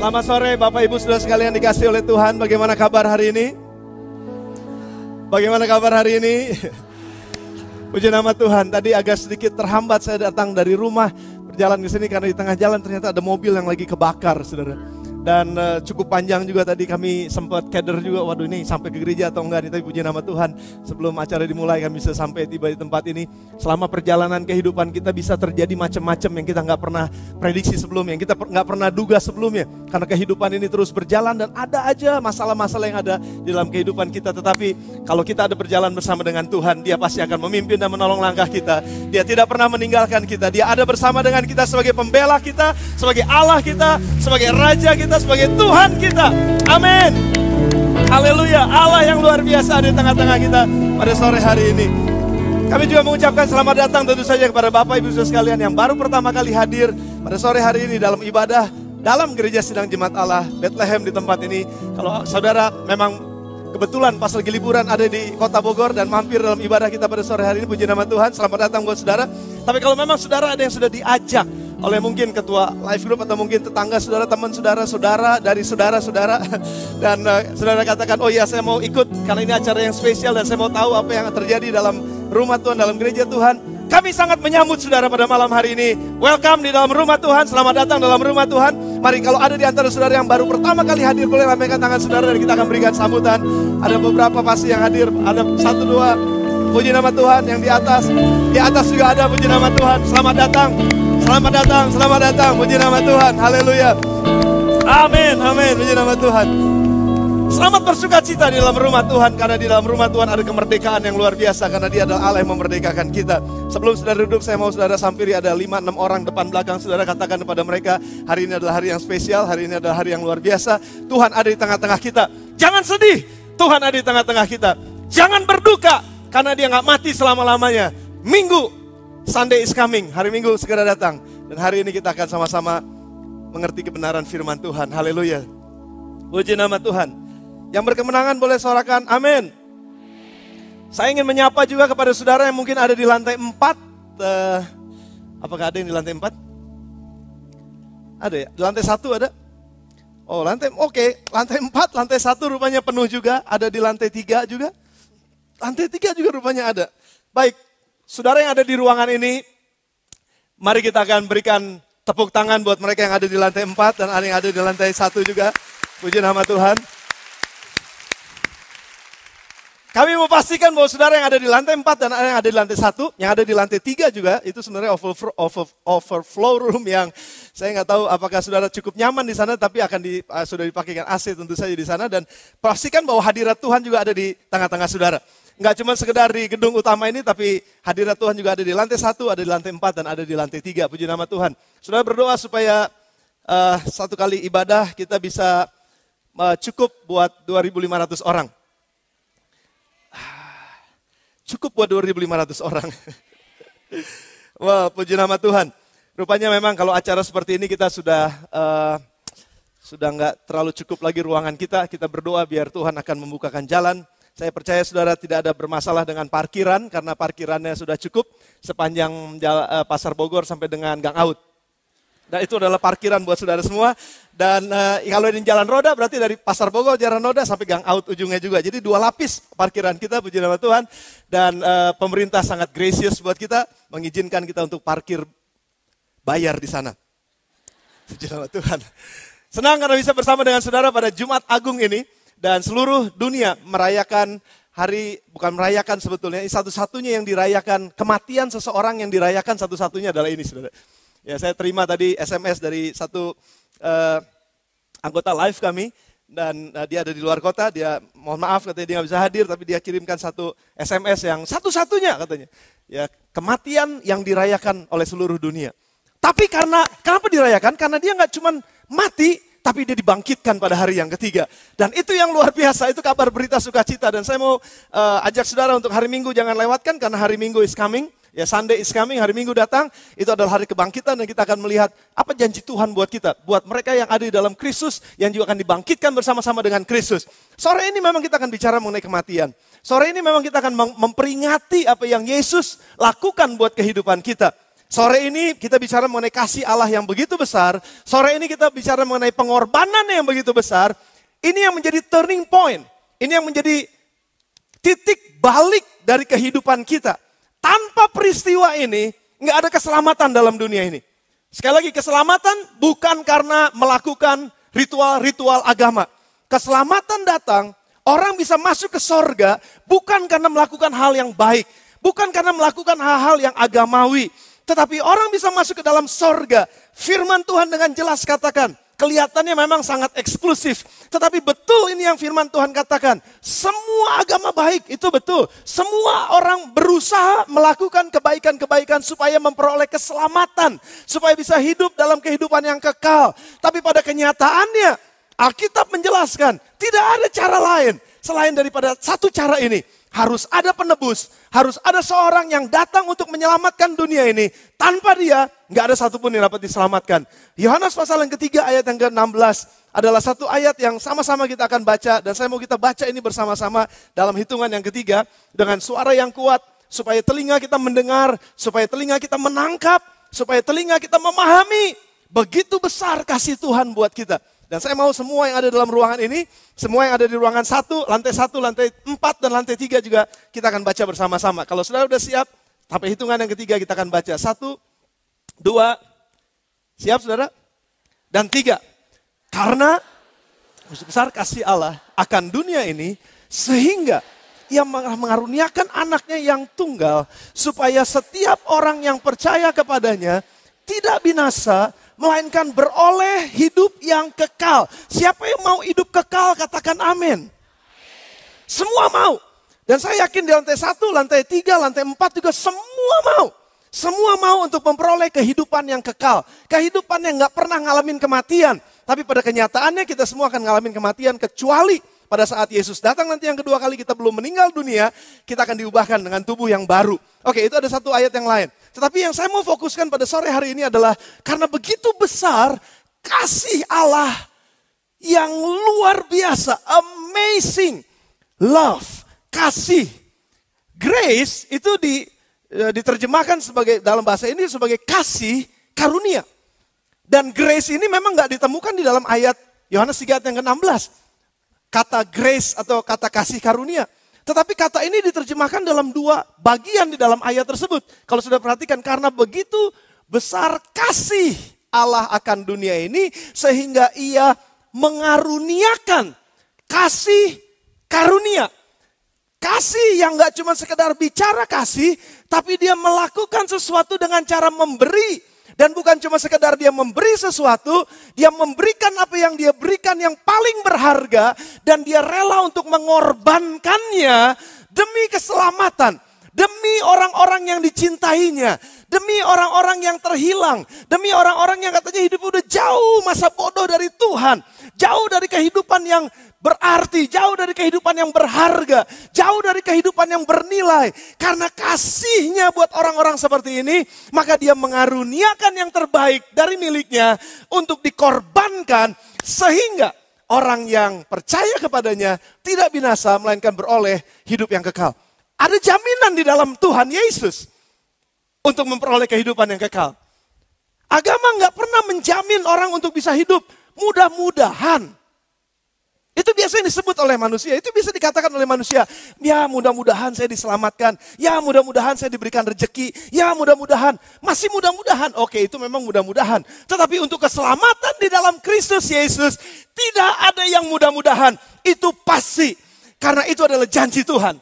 Selamat sore Bapak Ibu Saudara sekalian dikasih oleh Tuhan. Bagaimana kabar hari ini? Bagaimana kabar hari ini? Puji nama Tuhan. Tadi agak sedikit terhambat saya datang dari rumah berjalan ke sini karena di tengah jalan ternyata ada mobil yang lagi kebakar, Saudara. Dan cukup panjang juga tadi kami sempat keder juga, waduh ini sampai ke gereja atau enggak nih, tapi puji nama Tuhan. Sebelum acara dimulai kami bisa sampai tiba di tempat ini. Selama perjalanan kehidupan kita bisa terjadi macam-macam yang kita nggak pernah prediksi sebelumnya, yang kita nggak pernah duga sebelumnya. Karena kehidupan ini terus berjalan dan ada aja masalah-masalah yang ada di dalam kehidupan kita. Tetapi kalau kita ada berjalan bersama dengan Tuhan, Dia pasti akan memimpin dan menolong langkah kita. Dia tidak pernah meninggalkan kita. Dia ada bersama dengan kita sebagai pembela kita, sebagai Allah kita, sebagai Raja kita, sebagai Tuhan kita. Amin. Haleluya. Allah yang luar biasa di tengah-tengah kita pada sore hari ini. Kami juga mengucapkan selamat datang tentu saja kepada Bapak Ibu Saudara sekalian yang baru pertama kali hadir pada sore hari ini dalam ibadah dalam Gereja Sidang Jemaat Allah Bethlehem di tempat ini. Kalau saudara memang kebetulan pas lagi liburan ada di Kota Bogor dan mampir dalam ibadah kita pada sore hari ini, puji nama Tuhan, selamat datang buat saudara. Tapi kalau memang saudara ada yang sudah diajak oleh mungkin ketua live group atau mungkin tetangga saudara, teman saudara, saudara dari saudara-saudara dan saudara katakan, oh iya saya mau ikut karena ini acara yang spesial dan saya mau tahu apa yang terjadi dalam rumah Tuhan, dalam gereja Tuhan. Kami sangat menyambut saudara pada malam hari ini. Welcome di dalam rumah Tuhan, selamat datang dalam rumah Tuhan. Mari kalau ada di antara saudara yang baru pertama kali hadir, boleh lambaikan tangan saudara dan kita akan berikan sambutan. Ada beberapa pasti yang hadir, ada 1, 2, puji nama Tuhan. Yang di atas juga ada, puji nama Tuhan. Selamat datang, selamat datang, selamat datang, puji nama Tuhan. Haleluya. Amin, amin, puji nama Tuhan. Selamat bersuka cita di dalam rumah Tuhan, karena di dalam rumah Tuhan ada kemerdekaan yang luar biasa, karena Dia adalah Allah yang memerdekakan kita. Sebelum saudara duduk, saya mau saudara sampiri ada 5-6 orang depan belakang saudara, katakan kepada mereka, hari ini adalah hari yang spesial, hari ini adalah hari yang luar biasa. Tuhan ada di tengah-tengah kita. Jangan sedih, Tuhan ada di tengah-tengah kita. Jangan berduka, karena Dia gak mati selama-lamanya. Minggu, Sunday is coming, hari Minggu segera datang. Dan hari ini kita akan sama-sama mengerti kebenaran firman Tuhan. Haleluya. Puji nama Tuhan. Yang berkemenangan boleh suarakan amin. Saya ingin menyapa juga kepada saudara yang mungkin ada di lantai 4. Apakah ada yang di lantai 4? Ada ya? Di lantai 1 ada? Oh lantai, oke. Lantai 4, lantai 1 rupanya penuh juga. Ada di lantai 3 juga. Lantai 3 juga rupanya ada. Baik, saudara yang ada di ruangan ini, mari kita akan berikan tepuk tangan buat mereka yang ada di lantai 4 dan ada yang ada di lantai 1 juga. Puji nama Tuhan. Kami mau pastikan bahwa saudara yang ada di lantai 4 dan yang ada di lantai 1, yang ada di lantai 3 juga, itu sebenarnya overflow room yang saya nggak tahu apakah saudara cukup nyaman di sana, tapi sudah dipakaikan AC tentu saja di sana, dan pastikan bahwa hadirat Tuhan juga ada di tengah-tengah saudara. Nggak cuma sekedar di gedung utama ini, tapi hadirat Tuhan juga ada di lantai 1, ada di lantai 4, dan ada di lantai 3. Puji nama Tuhan. Saudara berdoa supaya satu kali ibadah kita bisa cukup buat 2.500 orang. Cukup buat 2.500 orang. Wah, puji nama Tuhan. Rupanya memang kalau acara seperti ini kita sudah nggak terlalu cukup lagi ruangan kita. Kita berdoa biar Tuhan akan membukakan jalan. Saya percaya saudara tidak ada bermasalah dengan parkiran, karena parkirannya sudah cukup sepanjang Pasar Bogor sampai dengan Gang Aut. Dan itu adalah parkiran buat saudara semua. Dan kalau ini jalan roda berarti dari Pasar Bogor jalan roda sampai Gang Aut ujungnya juga. Jadi 2 lapis parkiran kita, puji nama Tuhan. Dan pemerintah sangat gracious buat kita, mengizinkan kita untuk parkir bayar di sana. Puji nama Tuhan. Senang karena bisa bersama dengan saudara pada Jumat Agung ini. Dan seluruh dunia merayakan bukan merayakan sebetulnya, ini satu-satunya yang dirayakan, kematian seseorang yang dirayakan satu-satunya adalah ini saudara. Ya, saya terima tadi SMS dari satu anggota live kami, dan dia ada di luar kota, dia mohon maaf katanya dia nggak bisa hadir, tapi dia kirimkan satu SMS yang satu-satunya katanya. Ya, kematian yang dirayakan oleh seluruh dunia. Tapi kenapa dirayakan? Karena dia nggak cuma mati, tapi dia dibangkitkan pada hari yang ketiga. Dan itu yang luar biasa, itu kabar berita sukacita. Dan saya mau ajak saudara untuk hari Minggu jangan lewatkan, karena hari Minggu is coming. Ya, Sunday is coming, hari Minggu datang, itu adalah hari kebangkitan dan kita akan melihat apa janji Tuhan buat kita. Buat mereka yang ada di dalam Kristus, yang juga akan dibangkitkan bersama-sama dengan Kristus. Sore ini memang kita akan bicara mengenai kematian. Sore ini memang kita akan memperingati apa yang Yesus lakukan buat kehidupan kita. Sore ini kita bicara mengenai kasih Allah yang begitu besar. Sore ini kita bicara mengenai pengorbanan yang begitu besar. Ini yang menjadi turning point. Ini yang menjadi titik balik dari kehidupan kita. Tanpa peristiwa ini, nggak ada keselamatan dalam dunia ini. Sekali lagi, keselamatan bukan karena melakukan ritual-ritual agama. Keselamatan datang, orang bisa masuk ke sorga bukan karena melakukan hal yang baik. Bukan karena melakukan hal-hal yang agamawi. Tetapi orang bisa masuk ke dalam sorga. Firman Tuhan dengan jelas katakan, kelihatannya memang sangat eksklusif. Tetapi betul ini yang firman Tuhan katakan. Semua agama baik, itu betul. Semua orang berusaha melakukan kebaikan-kebaikan supaya memperoleh keselamatan. Supaya bisa hidup dalam kehidupan yang kekal. Tapi pada kenyataannya, Alkitab menjelaskan, tidak ada cara lain selain daripada satu cara ini. Harus ada penebus, harus ada seorang yang datang untuk menyelamatkan dunia ini. Tanpa dia, nggak ada satupun yang dapat diselamatkan. Yohanes pasal yang ketiga ayat yang ke-16 adalah satu ayat yang sama-sama kita akan baca. Dan saya mau kita baca ini bersama-sama dalam hitungan yang ketiga. Dengan suara yang kuat, supaya telinga kita mendengar, supaya telinga kita menangkap, supaya telinga kita memahami. Begitu besar kasih Tuhan buat kita. Dan saya mau semua yang ada dalam ruangan ini, semua yang ada di ruangan 1, lantai 4, dan lantai 3 juga kita akan baca bersama-sama. Kalau saudara sudah siap, sampai hitungan yang ketiga kita akan baca. 1, 2, siap saudara? Dan 3. Karena besar kasih Allah akan dunia ini, sehingga ia mengaruniakan anaknya yang tunggal, supaya setiap orang yang percaya kepadanya tidak binasa, melainkan beroleh hidup yang kekal. Siapa yang mau hidup kekal, katakan amin. Semua mau. Dan saya yakin di lantai 1, lantai 3, lantai 4 juga semua mau. Semua mau untuk memperoleh kehidupan yang kekal. Kehidupan yang gak pernah ngalamin kematian. Tapi pada kenyataannya kita semua akan ngalamin kematian, kecuali pada saat Yesus datang nanti yang kedua kali, kita belum meninggal dunia, kita akan diubahkan dengan tubuh yang baru. Oke, itu ada satu ayat yang lain. Tetapi yang saya mau fokuskan pada sore hari ini adalah karena begitu besar kasih Allah yang luar biasa, amazing love, kasih. Grace itu diterjemahkan sebagai dalam bahasa ini sebagai kasih karunia. Dan grace ini memang nggak ditemukan di dalam ayat Yohanes 3 ayat yang ke-16. Kata grace atau kata kasih karunia. Tetapi kata ini diterjemahkan dalam 2 bagian di dalam ayat tersebut. Kalau sudah perhatikan, karena begitu besar kasih Allah akan dunia ini, sehingga ia mengaruniakan kasih karunia. Kasih yang gak cuma sekedar bicara kasih, tapi dia melakukan sesuatu dengan cara memberi. Dan bukan cuma sekedar dia memberi sesuatu, dia memberikan apa yang dia berikan yang paling berharga, dan dia rela untuk mengorbankannya demi keselamatan, demi orang-orang yang dicintainya, demi orang-orang yang terhilang, demi orang-orang yang katanya hidup udah jauh masa bodoh dari Tuhan, jauh dari kehidupan yang berarti, jauh dari kehidupan yang berharga, jauh dari kehidupan yang bernilai. Karena kasihnya buat orang-orang seperti ini, maka dia mengaruniakan yang terbaik dari miliknya untuk dikorbankan, sehingga orang yang percaya kepadanya tidak binasa, melainkan beroleh hidup yang kekal. Ada jaminan di dalam Tuhan Yesus untuk memperoleh kehidupan yang kekal. Agama gak pernah menjamin orang untuk bisa hidup mudah-mudahan. Itu biasanya disebut oleh manusia, itu bisa dikatakan oleh manusia. Ya mudah-mudahan saya diselamatkan, ya mudah-mudahan saya diberikan rezeki, ya mudah-mudahan, masih mudah-mudahan. Oke, itu memang mudah-mudahan. Tetapi untuk keselamatan di dalam Kristus Yesus, tidak ada yang mudah-mudahan. Itu pasti, karena itu adalah janji Tuhan.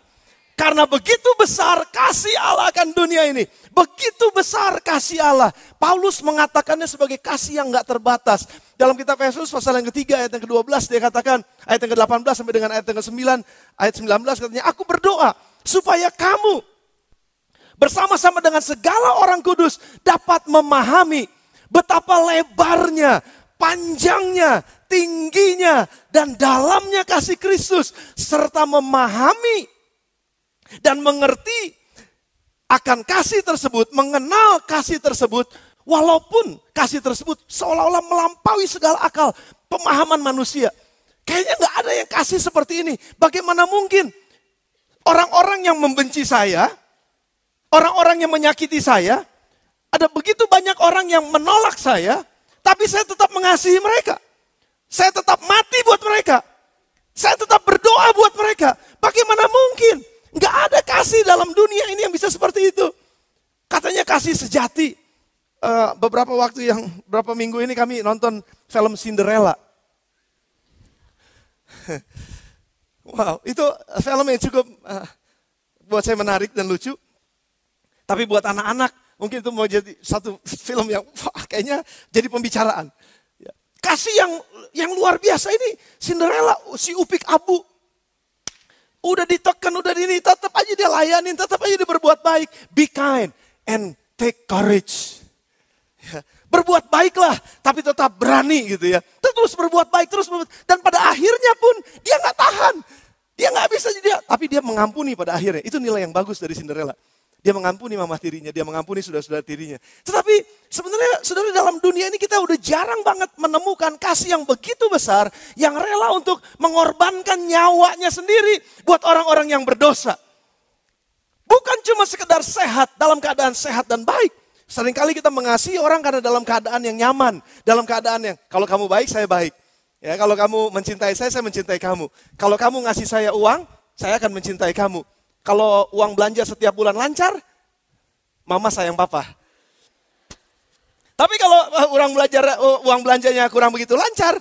Karena begitu besar kasih Allah akan dunia ini. Begitu besar kasih Allah. Paulus mengatakannya sebagai kasih yang gak terbatas. Dalam kitab Efesus pasal yang ketiga ayat yang ke-12 dia katakan. Ayat yang ke-18 sampai dengan ayat yang ke-9. Ayat 19 katanya, aku berdoa supaya kamu bersama-sama dengan segala orang kudus dapat memahami betapa lebarnya, panjangnya, tingginya, dan dalamnya kasih Kristus. Serta memahami dan mengerti akan kasih tersebut, mengenal kasih tersebut, walaupun kasih tersebut seolah-olah melampaui segala akal pemahaman manusia. Kayaknya gak ada yang kasih seperti ini. Bagaimana mungkin orang-orang yang membenci saya, orang-orang yang menyakiti saya, Ada begitu banyak orang yang menolak saya, tapi saya tetap mengasihi mereka. Saya tetap mati buat mereka. Saya tetap berdoa buat mereka. Bagaimana mungkin? Nggak ada kasih dalam dunia ini yang bisa seperti itu. Katanya kasih sejati. Beberapa minggu ini kami nonton film Cinderella. Wow, itu film yang cukup buat saya menarik dan lucu. Tapi buat anak-anak, mungkin itu mau jadi satu film yang kayaknya jadi pembicaraan. Kasih yang luar biasa ini, Cinderella, si Upik Abu. Udah ditekan, udah ini, tetap aja dia layanin, tetap aja dia berbuat baik. Be kind and take courage. Ya, berbuat baiklah, tapi tetap berani gitu ya. Terus berbuat baik, dan pada akhirnya pun dia nggak tahan. Dia nggak bisa, tapi dia mengampuni pada akhirnya. Itu nilai yang bagus dari Cinderella. Dia mengampuni mama tirinya, dia mengampuni saudara-saudara tirinya. Tetapi sebenarnya saudara dalam dunia ini kita udah jarang banget menemukan kasih yang begitu besar, yang rela untuk mengorbankan nyawanya sendiri buat orang-orang yang berdosa. Bukan cuma sekedar sehat, dalam keadaan sehat dan baik. Seringkali kita mengasihi orang karena dalam keadaan yang nyaman. Dalam keadaan yang, kalau kamu baik, saya baik. Ya, kalau kamu mencintai saya mencintai kamu. Kalau kamu ngasih saya uang, saya akan mencintai kamu. Kalau uang belanja setiap bulan lancar, mama sayang papa. Tapi kalau uang belanjanya kurang begitu lancar,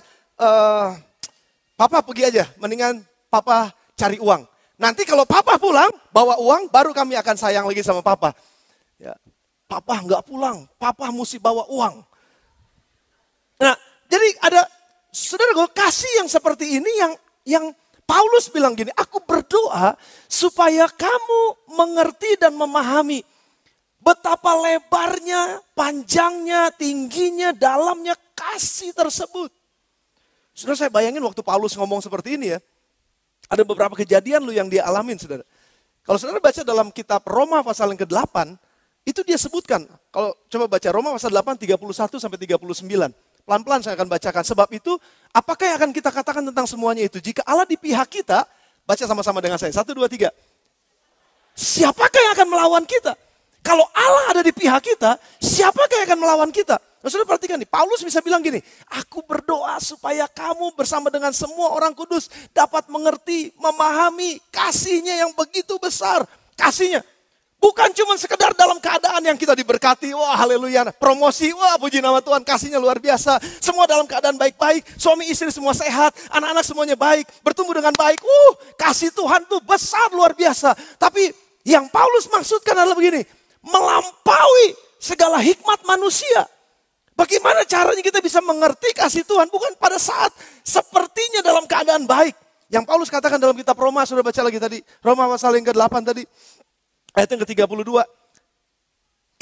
papa pergi aja. Mendingan papa cari uang. Nanti kalau papa pulang, bawa uang, baru kami akan sayang lagi sama papa. Ya, papa nggak pulang, papa mesti bawa uang. Nah, jadi ada, saudara, kasih yang seperti ini yang Paulus bilang gini, aku berdoa supaya kamu mengerti dan memahami betapa lebarnya, panjangnya, tingginya, dalamnya kasih tersebut. Saudara, saya bayangin waktu Paulus ngomong seperti ini ya, ada beberapa kejadian yang dia alamin, saudara. Kalau saudara baca dalam kitab Roma pasal yang ke-8, itu dia sebutkan, kalau coba baca Roma pasal 8, 31 sampai 39. Pelan-pelan saya akan bacakan. Sebab itu, apakah yang akan kita katakan tentang semuanya itu? Jika Allah di pihak kita, baca sama-sama dengan saya. 1, 2, 3. Siapakah yang akan melawan kita? Kalau Allah ada di pihak kita, siapakah yang akan melawan kita? Nah, saudara perhatikan nih, Paulus bisa bilang gini, aku berdoa supaya kamu bersama dengan semua orang kudus dapat mengerti, memahami kasihnya yang begitu besar. Kasihnya. Bukan cuma sekedar dalam keadaan yang kita diberkati, wah haleluya, promosi, wah puji nama Tuhan, kasihnya luar biasa. Semua dalam keadaan baik-baik, suami istri semua sehat, anak-anak semuanya baik, bertumbuh dengan baik. Kasih Tuhan tuh besar luar biasa. Tapi yang Paulus maksudkan adalah begini, melampaui segala hikmat manusia. Bagaimana caranya kita bisa mengerti kasih Tuhan? Bukan pada saat sepertinya dalam keadaan baik. Yang Paulus katakan dalam kitab Roma, sudah baca lagi tadi, Roma pasal yang ke-8 tadi. Ayat yang ke-32.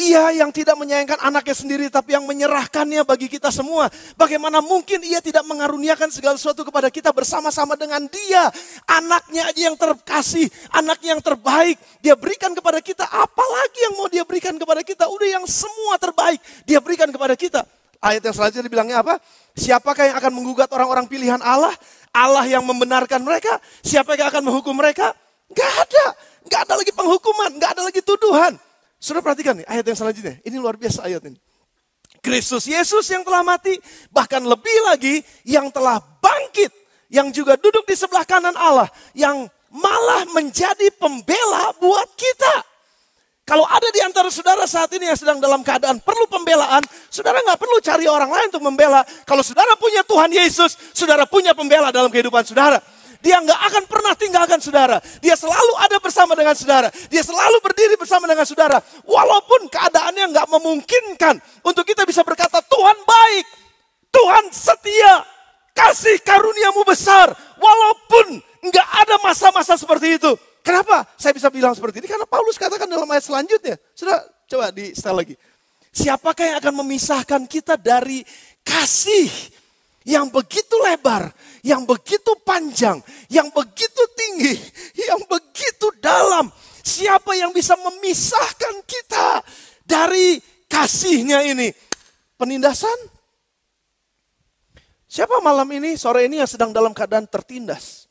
Ia yang tidak menyayangkan anaknya sendiri tapi yang menyerahkannya bagi kita semua. Bagaimana mungkin ia tidak mengaruniakan segala sesuatu kepada kita bersama-sama dengan dia. Anaknya aja yang terkasih, anaknya yang terbaik. Dia berikan kepada kita, apalagi yang mau dia berikan kepada kita. Udah yang semua terbaik dia berikan kepada kita. Ayat yang selanjutnya dibilangnya apa? Siapakah yang akan menggugat orang-orang pilihan Allah? Allah yang membenarkan mereka. Siapakah yang akan menghukum mereka? Gak ada. Gak ada lagi penghukuman, gak ada lagi tuduhan. Saudara perhatikan nih ayat yang selanjutnya. Ini luar biasa ayat ini. Kristus Yesus yang telah mati, bahkan lebih lagi yang telah bangkit. Yang juga duduk di sebelah kanan Allah. Yang malah menjadi pembela buat kita. Kalau ada di antara saudara saat ini yang sedang dalam keadaan perlu pembelaan, saudara gak perlu cari orang lain untuk membela. Kalau saudara punya Tuhan Yesus, saudara punya pembela dalam kehidupan saudara. Dia nggak akan pernah tinggalkan saudara. Dia selalu ada bersama dengan saudara. Dia selalu berdiri bersama dengan saudara. Walaupun keadaannya nggak memungkinkan untuk kita bisa berkata, Tuhan baik, Tuhan setia, kasih karuniamu besar. Walaupun nggak ada masa-masa seperti itu. Kenapa saya bisa bilang seperti ini? Karena Paulus katakan dalam ayat selanjutnya. Sudah coba di setel lagi. Siapakah yang akan memisahkan kita dari kasih yang begitu lebar, yang begitu panjang, yang begitu tinggi, yang begitu dalam. Siapa yang bisa memisahkan kita dari kasihnya ini? Penindasan? Siapa malam ini, sore ini yang sedang dalam keadaan tertindas?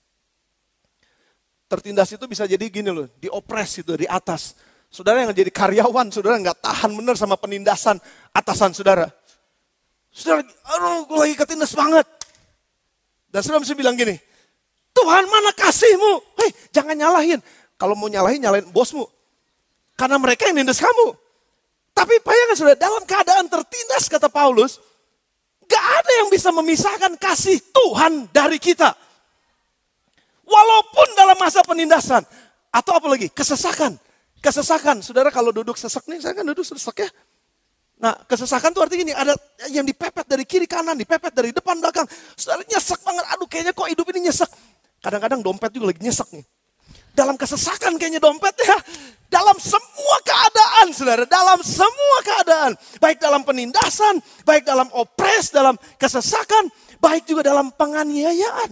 Tertindas itu bisa jadi gini loh, diopres itu di atas. Saudara yang jadi karyawan, saudara nggak tahan bener sama penindasan atasan saudara. Saudara, aduh gue lagi ketindas banget. Dan saudara mesti bilang gini, Tuhan mana kasihmu? Hei, jangan nyalahin. Kalau mau nyalahin bosmu. Karena mereka yang nindas kamu. Tapi bayangkan saudara, dalam keadaan tertindas kata Paulus, gak ada yang bisa memisahkan kasih Tuhan dari kita. Walaupun dalam masa penindasan. Atau apa lagi? Kesesakan. Kesesakan. Saudara kalau duduk sesek nih, saya kan duduk sesek ya. Nah kesesakan itu artinya gini, ada yang dipepet dari kiri kanan, dipepet dari depan belakang. Saudara nyesek banget, aduh kayaknya kok hidup ini nyesek. Kadang-kadang dompet juga lagi nyesek nih. Dalam kesesakan kayaknya dompet ya. Dalam semua keadaan saudara, dalam semua keadaan. Baik dalam penindasan, baik dalam opres, dalam kesesakan, baik juga dalam penganiayaan.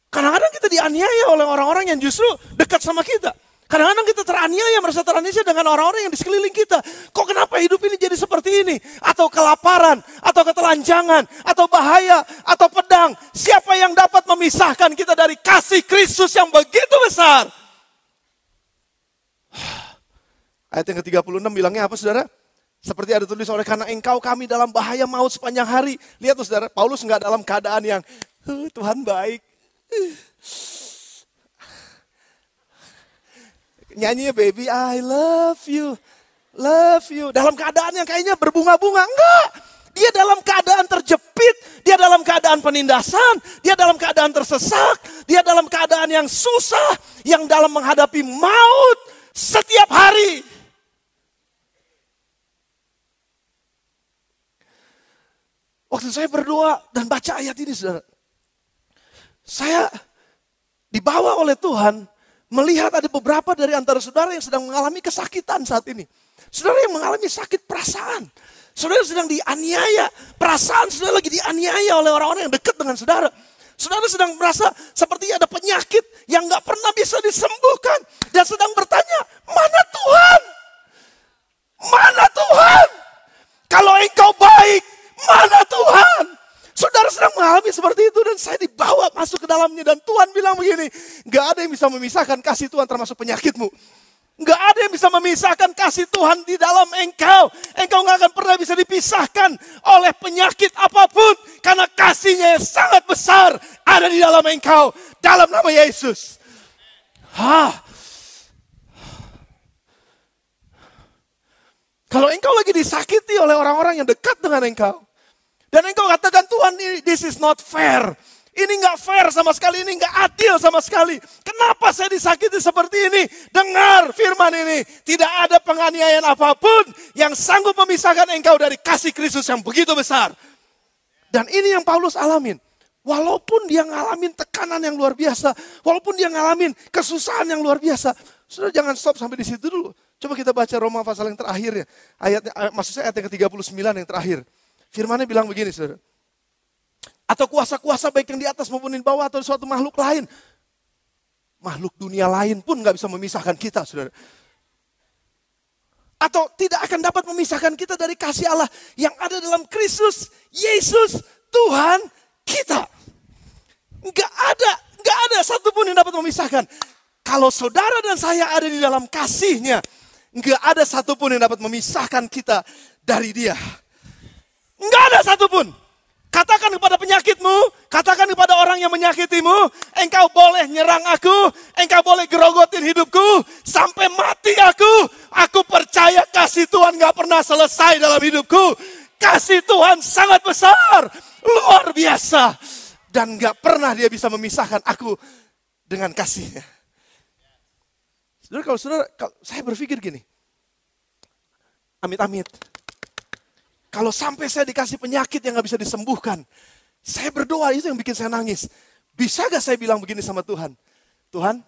Kadang-kadang kita dianiaya oleh orang-orang yang justru dekat sama kita. Kadang-kadang kita teraniaya, merasa teraniaya dengan orang-orang yang di sekeliling kita. Kok kenapa hidup ini jadi seperti ini? Atau kelaparan, atau ketelanjangan, atau bahaya, atau pedang. Siapa yang dapat memisahkan kita dari kasih Kristus yang begitu besar? Ayat yang ke-36 bilangnya apa saudara? Seperti ada tulis oleh karena engkau kami dalam bahaya maut sepanjang hari. Lihat tuh saudara, Paulus nggak dalam keadaan yang Tuhan baik. Nyanyinya baby I love you. Dalam keadaan yang kayaknya berbunga-bunga. Enggak. Dia dalam keadaan terjepit. Dia dalam keadaan penindasan. Dia dalam keadaan tersesak. Dia dalam keadaan yang susah. Yang dalam menghadapi maut setiap hari. Waktu saya berdoa dan baca ayat ini saudara. Saya dibawa oleh Tuhan melihat ada beberapa dari antara saudara yang sedang mengalami kesakitan saat ini. Saudara yang mengalami sakit perasaan. Saudara sedang dianiaya. Perasaan saudara lagi dianiaya oleh orang-orang yang dekat dengan saudara. Saudara sedang merasa seperti ada penyakit yang gak pernah bisa disembuhkan. Dan sedang bertanya, mana Tuhan? Mana Tuhan? Kalau engkau baik, mana Tuhan? Saudara sedang mengalami seperti itu dan saya dibawa masuk ke dalamnya. Dan Tuhan bilang begini, gak ada yang bisa memisahkan kasih Tuhan termasuk penyakitmu. Gak ada yang bisa memisahkan kasih Tuhan di dalam engkau. Engkau gak akan pernah bisa dipisahkan oleh penyakit apapun. Karena kasihnya yang sangat besar ada di dalam engkau. Dalam nama Yesus. Kalau engkau lagi disakiti oleh orang-orang yang dekat dengan engkau. Dan engkau katakan Tuhan this is not fair. Ini gak fair sama sekali, ini gak adil sama sekali. Kenapa saya disakiti seperti ini? Dengar firman ini. Tidak ada penganiayaan apapun yang sanggup memisahkan engkau dari kasih Kristus yang begitu besar. Dan ini yang Paulus alamin. Walaupun dia ngalamin tekanan yang luar biasa. Walaupun dia ngalamin kesusahan yang luar biasa. Saudara jangan stop sampai di situ dulu. Coba kita baca Roma pasal yang terakhir ya. Maksud saya ayat yang ke-39 yang terakhir. Firmannya bilang begini saudara. Atau kuasa-kuasa baik yang di atas maupun di bawah atau suatu makhluk lain. Makhluk dunia lain pun gak bisa memisahkan kita saudara. Atau tidak akan dapat memisahkan kita dari kasih Allah yang ada dalam Kristus Yesus Tuhan kita. Gak ada satupun yang dapat memisahkan. Kalau saudara dan saya ada di dalam kasihnya, gak ada satupun yang dapat memisahkan kita dari dia. Gak ada satupun. Katakan kepada penyakitmu, katakan kepada orang yang menyakitimu, engkau boleh nyerang aku, engkau boleh gerogotin hidupku, sampai mati aku percaya kasih Tuhan gak pernah selesai dalam hidupku. Kasih Tuhan sangat besar, luar biasa, dan gak pernah dia bisa memisahkan aku dengan kasihnya. Saudara, kalau saya berpikir gini, amit-amit. Kalau sampai saya dikasih penyakit yang gak bisa disembuhkan. Saya berdoa, itu yang bikin saya nangis. Bisa gak saya bilang begini sama Tuhan? Tuhan,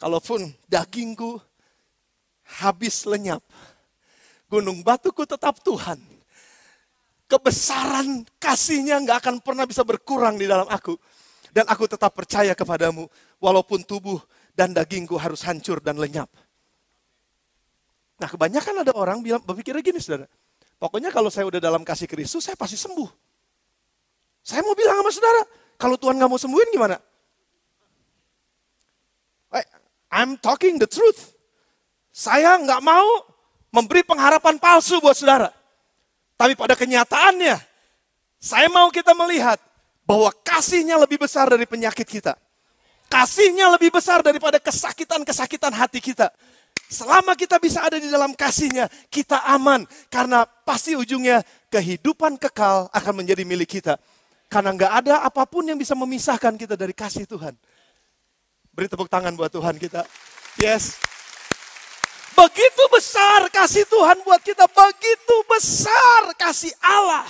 kalaupun dagingku habis lenyap. Gunung batuku tetap Tuhan. Kebesaran kasihnya gak akan pernah bisa berkurang di dalam aku. Dan aku tetap percaya kepadamu. Walaupun tubuh dan dagingku harus hancur dan lenyap. Nah kebanyakan ada orang berpikirnya gini saudara. Pokoknya kalau saya udah dalam kasih Kristus, saya pasti sembuh. Saya mau bilang sama saudara, kalau Tuhan gak mau sembuhin gimana? I'm talking the truth. Saya nggak mau memberi pengharapan palsu buat saudara. Tapi pada kenyataannya, saya mau kita melihat bahwa kasihnya lebih besar dari penyakit kita. Kasihnya lebih besar daripada kesakitan-kesakitan hati kita. Selama kita bisa ada di dalam kasihnya, kita aman. Karena pasti ujungnya kehidupan kekal akan menjadi milik kita. Karena nggak ada apapun yang bisa memisahkan kita dari kasih Tuhan. Beri tepuk tangan buat Tuhan kita. Yes. Begitu besar kasih Tuhan buat kita. Begitu besar kasih Allah.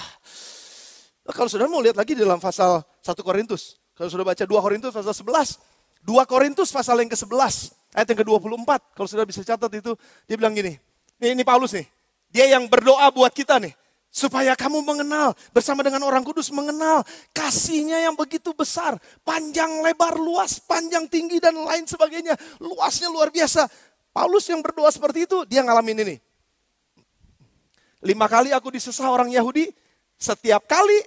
Nah, kalau saudara mau lihat lagi di dalam pasal 1 Korintus. Kalau sudah baca 2 Korintus pasal 11. 2 Korintus pasal yang ke-11. Ayat yang ke-24. Kalau saudara bisa catat itu. Dia bilang gini. Ini Paulus nih. Dia yang berdoa buat kita nih. Supaya kamu mengenal. Bersama dengan orang kudus mengenal. Kasihnya yang begitu besar. Panjang, lebar, luas. Panjang, tinggi dan lain sebagainya. Luasnya luar biasa. Paulus yang berdoa seperti itu, dia ngalamin ini. 5 kali aku disesah orang Yahudi, setiap kali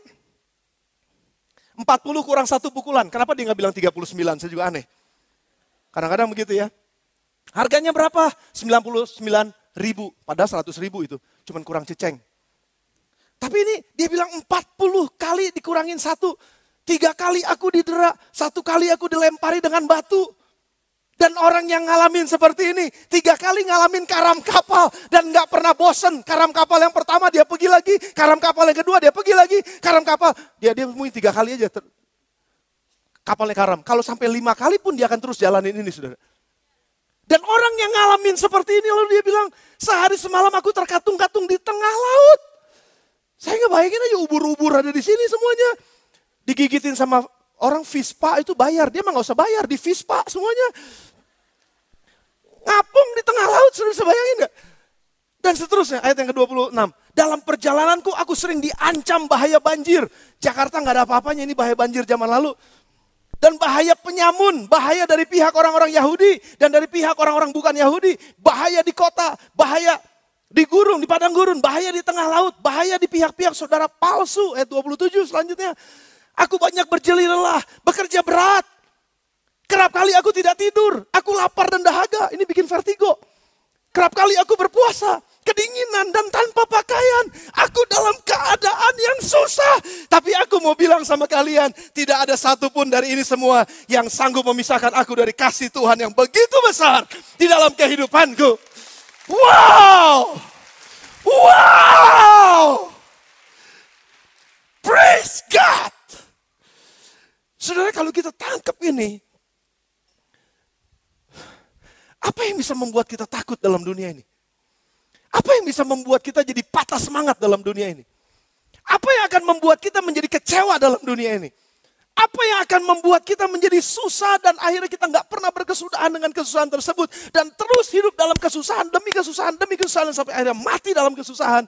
40 kurang 1 pukulan. Kenapa dia nggak bilang 39? Saya juga aneh. Kadang-kadang begitu ya. Harganya berapa? 99.000. Padahal 100.000 itu. Cuman kurang ceceng. Tapi ini dia bilang 40 kali dikurangin 1. 3 kali aku didera. 1 kali aku dilempari dengan batu. Dan orang yang ngalamin seperti ini, 3 kali ngalamin karam kapal dan gak pernah bosen. Karam kapal yang pertama dia pergi lagi, karam kapal yang kedua dia pergi lagi, karam kapal. Dia mungkin 3 kali aja kapalnya karam. Kalau sampai 5 kali pun dia akan terus jalanin ini, saudara. Dan orang yang ngalamin seperti ini lalu dia bilang, sehari semalam aku terkatung-katung di tengah laut. Saya ngebayangin aja ubur-ubur ada di sini semuanya. Digigitin sama orang Vispa itu bayar, dia mah gak usah bayar, di Vispa semuanya. Ngapung di tengah laut, sudah bisa bayangin gak? Dan seterusnya, ayat yang ke-26. Dalam perjalananku aku sering diancam bahaya banjir. Jakarta gak ada apa-apanya, ini bahaya banjir zaman lalu. Dan bahaya penyamun, bahaya dari pihak orang-orang Yahudi. Dan dari pihak orang-orang bukan Yahudi. Bahaya di kota, bahaya di gurun, di padang gurun. Bahaya di tengah laut, bahaya di pihak-pihak saudara palsu. Ayat 27 selanjutnya. Aku banyak berjeli lelah, bekerja berat. Kerap kali aku tidak tidur, aku lapar dan dahaga, ini bikin vertigo. Kerap kali aku berpuasa, kedinginan dan tanpa pakaian. Aku dalam keadaan yang susah. Tapi aku mau bilang sama kalian, tidak ada satupun dari ini semua yang sanggup memisahkan aku dari kasih Tuhan yang begitu besar di dalam kehidupanku. Wow! Wow! Praise God! Saudara, kalau kita tangkap ini, apa yang bisa membuat kita takut dalam dunia ini? Apa yang bisa membuat kita jadi patah semangat dalam dunia ini? Apa yang akan membuat kita menjadi kecewa dalam dunia ini? Apa yang akan membuat kita menjadi susah dan akhirnya kita nggak pernah berkesudahan dengan kesusahan tersebut. Dan terus hidup dalam kesusahan demi kesusahan sampai akhirnya mati dalam kesusahan.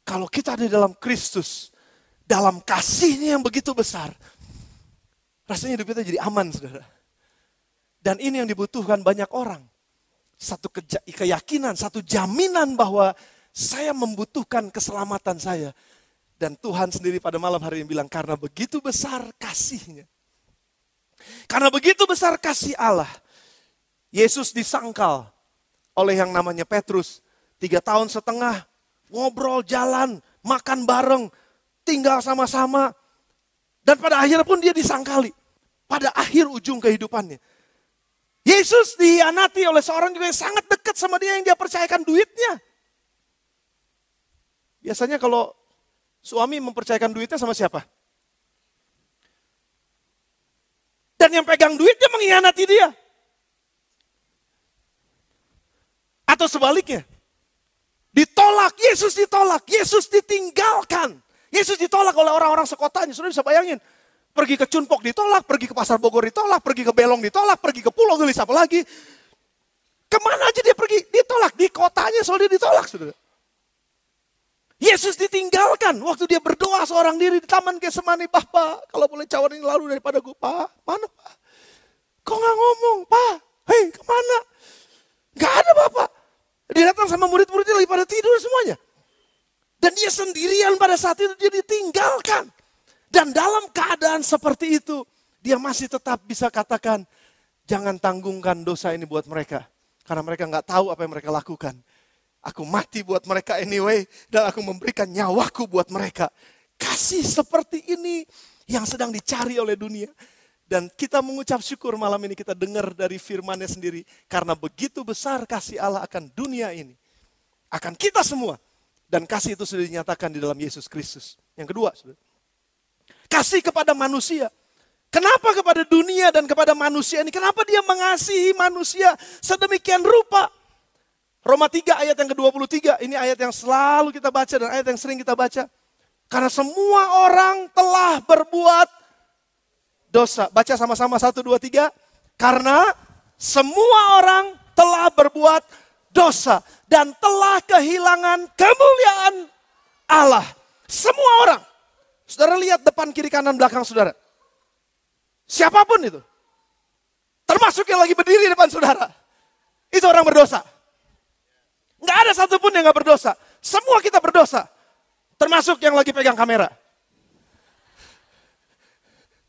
Kalau kita ada di dalam Kristus, dalam kasihnya yang begitu besar, rasanya hidup kita jadi aman, saudara. Dan ini yang dibutuhkan banyak orang. Satu keyakinan, satu jaminan bahwa saya membutuhkan keselamatan saya. Dan Tuhan sendiri pada malam hari ini bilang, karena begitu besar kasihnya. Karena begitu besar kasih Allah. Yesus disangkal oleh yang namanya Petrus. 3,5 tahun, ngobrol, jalan, makan bareng, tinggal sama-sama. Dan pada akhirnya pun dia disangkali. Pada akhir ujung kehidupannya. Yesus dihianati oleh seorang juga yang sangat dekat sama dia, yang dia percayakan duitnya. Biasanya kalau suami mempercayakan duitnya sama siapa? Dan yang pegang duitnya mengkhianati dia. Atau sebaliknya. Ditolak, Yesus ditinggalkan. Yesus ditolak oleh orang-orang sekotanya, sudah bisa bayangin. Pergi ke Cunpok ditolak, pergi ke Pasar Bogor ditolak, pergi ke Belong ditolak, pergi ke Pulau Gelis apa lagi. Kemana aja dia pergi, ditolak. Di kotanya soal dia ditolak, saudara. Yesus ditinggalkan waktu dia berdoa seorang diri di Taman Getsemani. Bapak, kalau boleh cawan ini lalu daripada gue. Pak, mana Pak? Kok gak ngomong, Pak? Hei, kemana? Gak ada Bapak. Dia datang sama murid-muridnya lagi pada tidur semuanya. Dan dia sendirian pada saat itu, dia ditinggalkan. Dan dalam keadaan seperti itu, dia masih tetap bisa katakan, jangan tanggungkan dosa ini buat mereka. Karena mereka nggak tahu apa yang mereka lakukan. Aku mati buat mereka anyway, dan aku memberikan nyawaku buat mereka. Kasih seperti ini yang sedang dicari oleh dunia. Dan kita mengucap syukur malam ini kita dengar dari firman-Nya sendiri. Karena begitu besar kasih Allah akan dunia ini. Akan kita semua. Dan kasih itu sudah dinyatakan di dalam Yesus Kristus. Yang kedua, kasih kepada manusia. Kenapa kepada dunia dan kepada manusia ini? Kenapa dia mengasihi manusia sedemikian rupa? Roma 3 ayat yang ke-23, ini ayat yang selalu kita baca dan ayat yang sering kita baca. Karena semua orang telah berbuat dosa. Baca sama-sama 1, 2, 3. Karena semua orang telah berbuat dosa dan telah kehilangan kemuliaan Allah. Semua orang. Saudara lihat depan, kiri, kanan, belakang saudara. Siapapun itu. Termasuk yang lagi berdiri di depan saudara. Itu orang berdosa. Nggak ada satupun yang nggak berdosa. Semua kita berdosa. Termasuk yang lagi pegang kamera.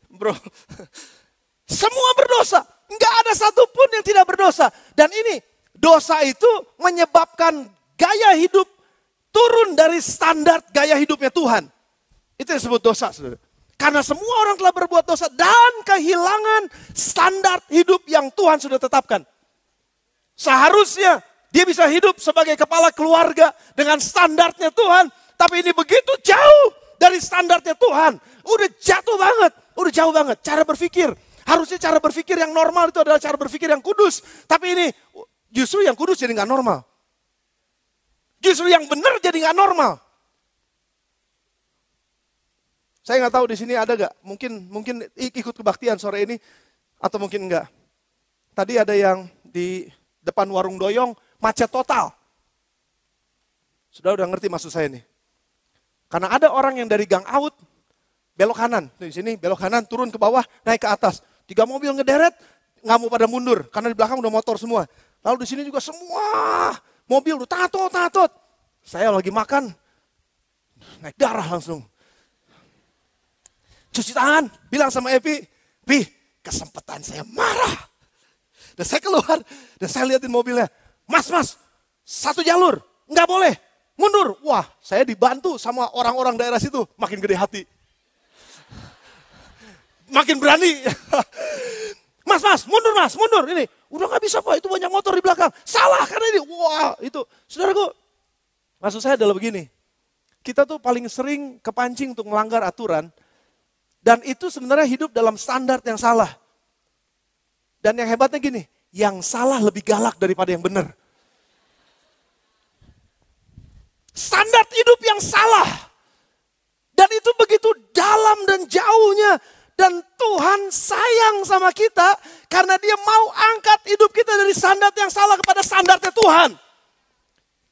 Bro. Semua berdosa. Nggak ada satupun yang tidak berdosa. Dan ini, dosa itu menyebabkan gaya hidup turun dari standar gaya hidupnya Tuhan. Itu yang disebut dosa, saudara. Karena semua orang telah berbuat dosa dan kehilangan standar hidup yang Tuhan sudah tetapkan. Seharusnya dia bisa hidup sebagai kepala keluarga dengan standarnya Tuhan. Tapi ini begitu jauh dari standarnya Tuhan. Udah jatuh banget, udah jauh banget. Cara berpikir, harusnya cara berpikir yang normal itu adalah cara berpikir yang kudus. Tapi ini justru yang kudus jadi gak normal. Justru yang benar jadi gak normal. Saya nggak tahu di sini ada gak, mungkin ikut kebaktian sore ini, atau mungkin enggak. Tadi ada yang di depan warung doyong, macet total. Sudah udah ngerti maksud saya nih. Karena ada orang yang dari gang out, belok kanan. Di sini belok kanan, turun ke bawah, naik ke atas. 3 mobil ngederet, nggak mau pada mundur, karena di belakang udah motor semua. Lalu di sini juga semua mobil udah tatot. Saya lagi makan, naik darah langsung. Cuci tangan, bilang sama Epi, kesempatan saya marah. Dan saya keluar, dan saya liatin mobilnya. Mas, 1 jalur, nggak boleh, mundur. Wah, saya dibantu sama orang-orang daerah situ, makin gede hati. Makin berani. Mas, mundur. Ini, udah nggak bisa Pak, itu banyak motor di belakang. Salah, karena ini, wah, itu. Saudaraku, maksud saya adalah begini. Kita tuh paling sering kepancing untuk melanggar aturan. Dan itu sebenarnya hidup dalam standar yang salah. Dan yang hebatnya gini, yang salah lebih galak daripada yang benar. Standar hidup yang salah. Dan itu begitu dalam dan jauhnya. Dan Tuhan sayang sama kita karena dia mau angkat hidup kita dari standar yang salah kepada standarnya Tuhan.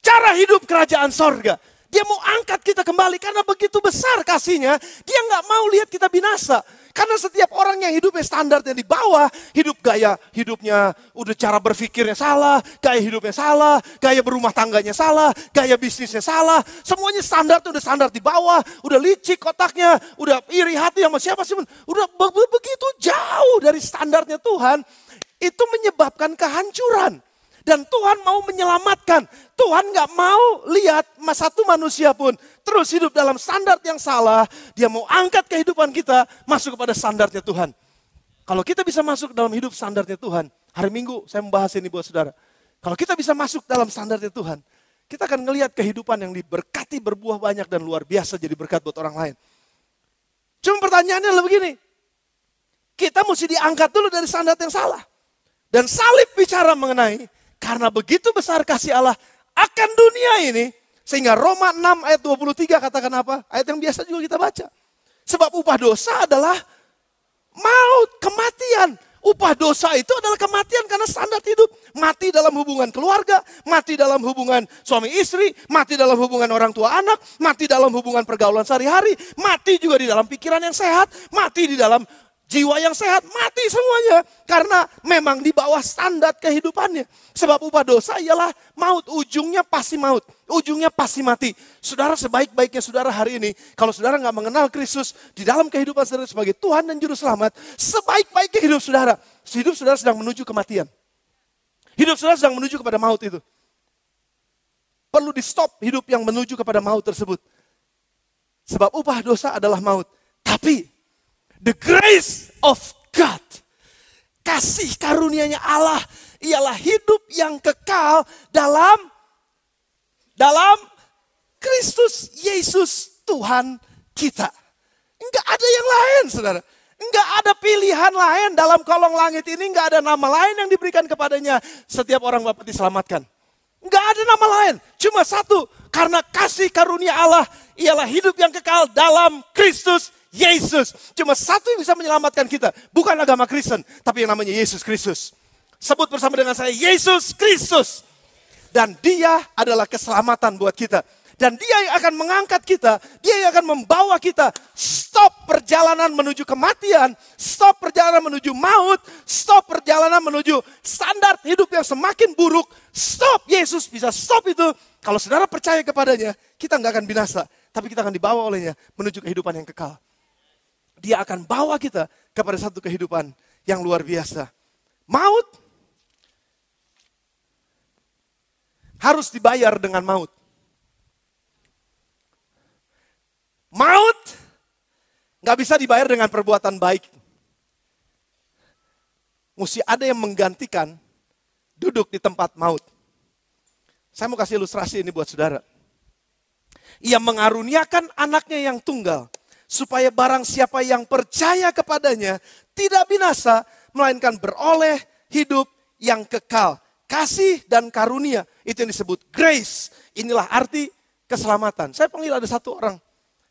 Cara hidup kerajaan sorga. Dia mau angkat kita kembali karena begitu besar kasihnya. Dia gak mau lihat kita binasa. Karena setiap orang yang hidupnya standarnya di bawah. Hidup gaya hidupnya udah cara berpikirnya salah. Gaya hidupnya salah. Gaya berumah tangganya salah. Gaya bisnisnya salah. Semuanya standarnya udah standar di bawah. Udah licik kotaknya. Udah iri hati sama siapa sih. Udah begitu jauh dari standarnya Tuhan. Itu menyebabkan kehancuran. Dan Tuhan mau menyelamatkan. Tuhan gak mau lihat satu manusia pun terus hidup dalam standar yang salah. Dia mau angkat kehidupan kita masuk kepada standarnya Tuhan. Kalau kita bisa masuk dalam hidup standarnya Tuhan. Hari Minggu saya membahas ini buat saudara. Kalau kita bisa masuk dalam standarnya Tuhan. Kita akan ngelihat kehidupan yang diberkati berbuah banyak dan luar biasa jadi berkat buat orang lain. Cuma pertanyaannya adalah begini. Kita mesti diangkat dulu dari standar yang salah. Dan salib bicara mengenai karena begitu besar kasih Allah akan dunia ini. Sehingga Roma 6 ayat 23 katakan apa? Ayat yang biasa juga kita baca. Sebab upah dosa adalah maut, kematian. Upah dosa itu adalah kematian karena standar hidup. Mati dalam hubungan keluarga, mati dalam hubungan suami istri, mati dalam hubungan orang tua anak, mati dalam hubungan pergaulan sehari-hari, mati juga di dalam pikiran yang sehat, mati di dalam jiwa yang sehat, mati semuanya. Karena memang di bawah standar kehidupannya. Sebab upah dosa ialah maut. Ujungnya pasti maut. Ujungnya pasti mati. Saudara, sebaik-baiknya saudara hari ini. Kalau saudara gak mengenal Kristus di dalam kehidupan saudara sebagai Tuhan dan Juru Selamat. Sebaik-baiknya hidup saudara sedang menuju kematian. Hidup saudara sedang menuju kepada maut itu. Perlu di stop hidup yang menuju kepada maut tersebut. Sebab upah dosa adalah maut. Tapi the grace of God, kasih karunia-Nya Allah ialah hidup yang kekal dalam Kristus Yesus Tuhan kita. Enggak ada yang lain, saudara. Enggak ada pilihan lain dalam kolong langit ini. Enggak ada nama lain yang diberikan kepadanya. Setiap orang dapat diselamatkan. Enggak ada nama lain. Cuma satu. Karena kasih karunia Allah ialah hidup yang kekal dalam Kristus Yesus. Cuma satu yang bisa menyelamatkan kita. Bukan agama Kristen. Tapi yang namanya Yesus Kristus. Sebut bersama dengan saya, Yesus Kristus. Dan dia adalah keselamatan buat kita. Dan dia yang akan mengangkat kita. Dia yang akan membawa kita. Stop perjalanan menuju kematian. Stop perjalanan menuju maut. Stop perjalanan menuju standar hidup yang semakin buruk. Stop. Yesus bisa stop itu. Kalau saudara percaya kepadanya, kita nggak akan binasa. Tapi kita akan dibawa olehnya menuju kehidupan yang kekal. Dia akan bawa kita kepada satu kehidupan yang luar biasa. Maut harus dibayar dengan maut. Maut gak bisa dibayar dengan perbuatan baik. Mesti ada yang menggantikan duduk di tempat maut. Saya mau kasih ilustrasi ini buat saudara. Ia mengaruniakan anaknya yang tunggal, supaya barang siapa yang percaya kepadanya tidak binasa, melainkan beroleh hidup yang kekal. Kasih dan karunia, itu yang disebut grace. Inilah arti keselamatan. Saya panggil ada satu orang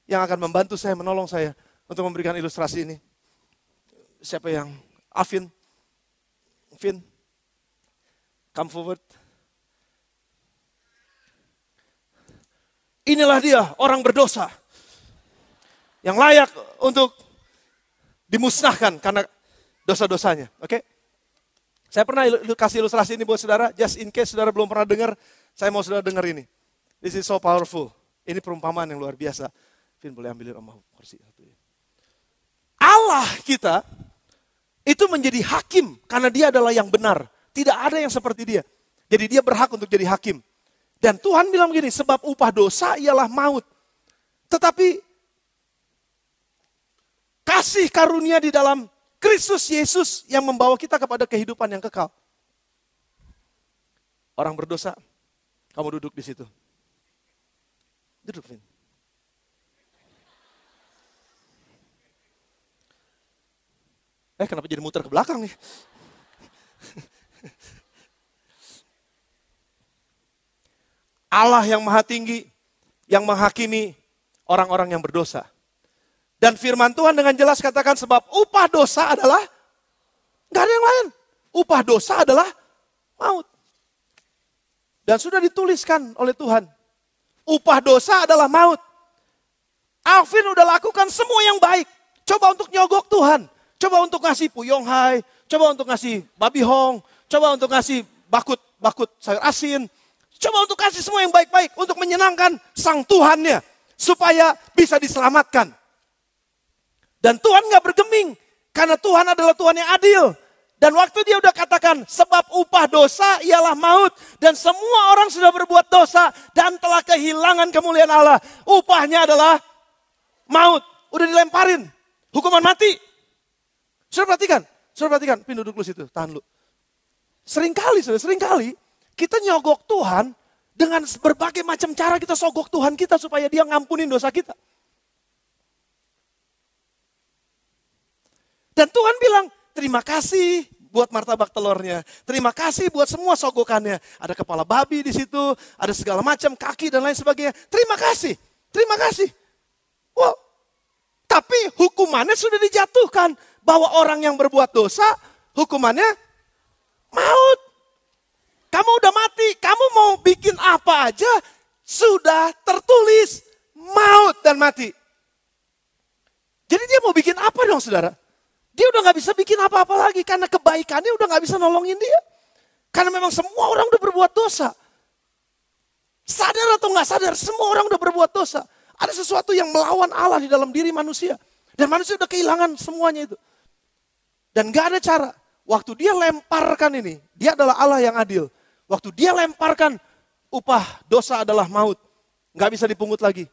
yang akan membantu saya, menolong saya untuk memberikan ilustrasi ini. Siapa yang? Alvin. Vin. Come forward. Inilah dia, orang berdosa. Yang layak untuk dimusnahkan karena dosa-dosanya. Oke? Saya pernah kasih ilustrasi ini buat saudara. Just in case saudara belum pernah dengar, saya mau saudara dengar ini. This is so powerful. Ini perumpamaan yang luar biasa. Vin, boleh ambilin omah kursi satu ya. Allah kita itu menjadi hakim karena dia adalah yang benar. Tidak ada yang seperti dia. Jadi dia berhak untuk jadi hakim. Dan Tuhan bilang begini, sebab upah dosa ialah maut. Tetapi kasih karunia di dalam Kristus Yesus yang membawa kita kepada kehidupan yang kekal. Orang berdosa, kamu duduk di situ. Duduk, Vin. Kenapa jadi muter ke belakang nih? Allah yang maha tinggi, yang menghakimi orang-orang yang berdosa. Dan firman Tuhan dengan jelas katakan sebab upah dosa adalah, gak ada yang lain. Upah dosa adalah maut. Dan sudah dituliskan oleh Tuhan. Upah dosa adalah maut. Alvin udah lakukan semua yang baik. Coba untuk nyogok Tuhan. Coba untuk ngasih puyong hai. Coba untuk ngasih babi hong. Coba untuk ngasih bakut sayur asin. Coba untuk kasih semua yang baik-baik. Untuk menyenangkan sang Tuhannya. Supaya bisa diselamatkan. Dan Tuhan gak bergeming. Karena Tuhan adalah Tuhan yang adil. Dan waktu dia udah katakan, sebab upah dosa ialah maut. Dan semua orang sudah berbuat dosa dan telah kehilangan kemuliaan Allah. Upahnya adalah maut. Udah dilemparin. Hukuman mati. Sudah perhatikan. Pin duduk dulu situ, tahan dulu. Seringkali kita nyogok Tuhan dengan berbagai macam cara kita sogok Tuhan kita supaya dia ngampunin dosa kita. Dan Tuhan bilang, terima kasih buat martabak telurnya. Terima kasih buat semua sogokannya. Ada kepala babi di situ, ada segala macam kaki dan lain sebagainya. Terima kasih. Wow. Tapi hukumannya sudah dijatuhkan. Bahwa orang yang berbuat dosa, hukumannya maut. Kamu udah mati, kamu mau bikin apa aja, sudah tertulis maut dan mati. Jadi dia mau bikin apa dong saudara? Dia udah gak bisa bikin apa-apa lagi karena kebaikannya udah gak bisa nolongin dia. Karena memang semua orang udah berbuat dosa. Sadar atau gak sadar, semua orang udah berbuat dosa. Ada sesuatu yang melawan Allah di dalam diri manusia. Dan manusia udah kehilangan semuanya itu. Dan gak ada cara waktu dia lemparkan ini, dia adalah Allah yang adil. Waktu dia lemparkan, upah dosa adalah maut. Nggak bisa dipungut lagi.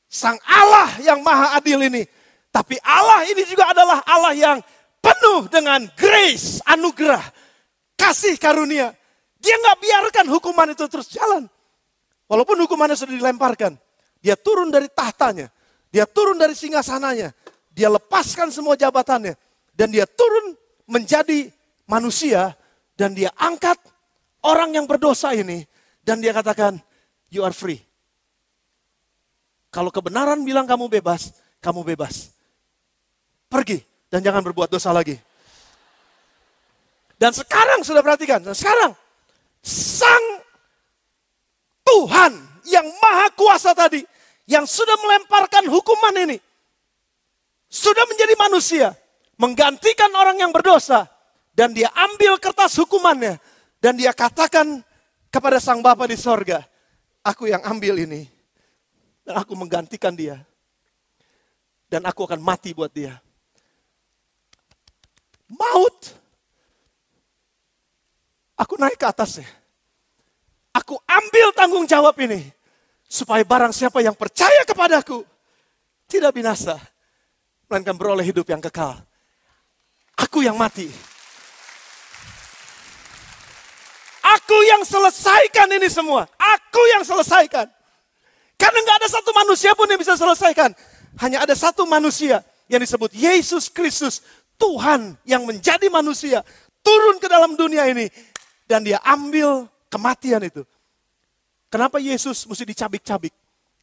Sang Allah yang maha adil ini. Tapi Allah ini juga adalah Allah yang penuh dengan grace, anugerah, kasih karunia. Dia nggak biarkan hukuman itu terus jalan. Walaupun hukumannya sudah dilemparkan. Dia turun dari tahtanya. Dia turun dari singgasananya. Dia lepaskan semua jabatannya. Dan dia turun menjadi manusia. Dan dia angkat orang yang berdosa ini. Dan dia katakan, you are free. Kalau kebenaran bilang kamu bebas, kamu bebas. Pergi dan jangan berbuat dosa lagi. Dan sekarang sudah perhatikan, dan sekarang Sang Tuhan yang maha kuasa tadi, yang sudah melemparkan hukuman ini, sudah menjadi manusia, menggantikan orang yang berdosa, dan dia ambil kertas hukumannya, dan dia katakan kepada Sang Bapa di sorga, aku yang ambil ini, dan aku menggantikan dia, dan aku akan mati buat dia. Maut, aku naik ke atasnya. Aku ambil tanggung jawab ini. Supaya barang siapa yang percaya kepadaku. Tidak binasa. Melainkan beroleh hidup yang kekal. Aku yang mati. Aku yang selesaikan ini semua. Aku yang selesaikan. Karena gak ada satu manusia pun yang bisa selesaikan. Hanya ada satu manusia yang disebut Yesus Kristus. Tuhan yang menjadi manusia. Turun ke dalam dunia ini. Dan dia ambil kematian itu. Kenapa Yesus mesti dicabik-cabik?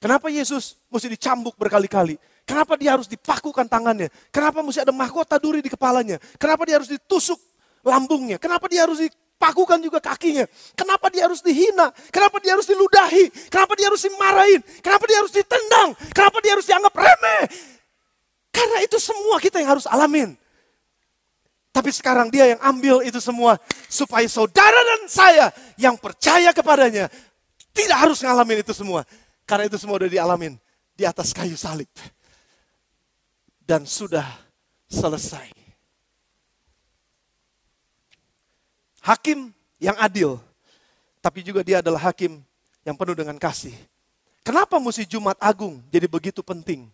Kenapa Yesus mesti dicambuk berkali-kali? Kenapa dia harus dipakukan tangannya? Kenapa mesti ada mahkota duri di kepalanya? Kenapa dia harus ditusuk lambungnya? Kenapa dia harus dipakukan juga kakinya? Kenapa dia harus dihina? Kenapa dia harus diludahi? Kenapa dia harus dimarahin? Kenapa dia harus ditendang? Kenapa dia harus dianggap remeh? Karena itu semua kita yang harus alamin. Tapi sekarang dia yang ambil itu semua. Supaya saudara dan saya yang percaya kepadanya. Tidak harus ngalamin itu semua. Karena itu semua sudah dialamin. Di atas kayu salib. Dan sudah selesai. Hakim yang adil. Tapi juga dia adalah hakim yang penuh dengan kasih. Kenapa mesti Jumat Agung jadi begitu penting?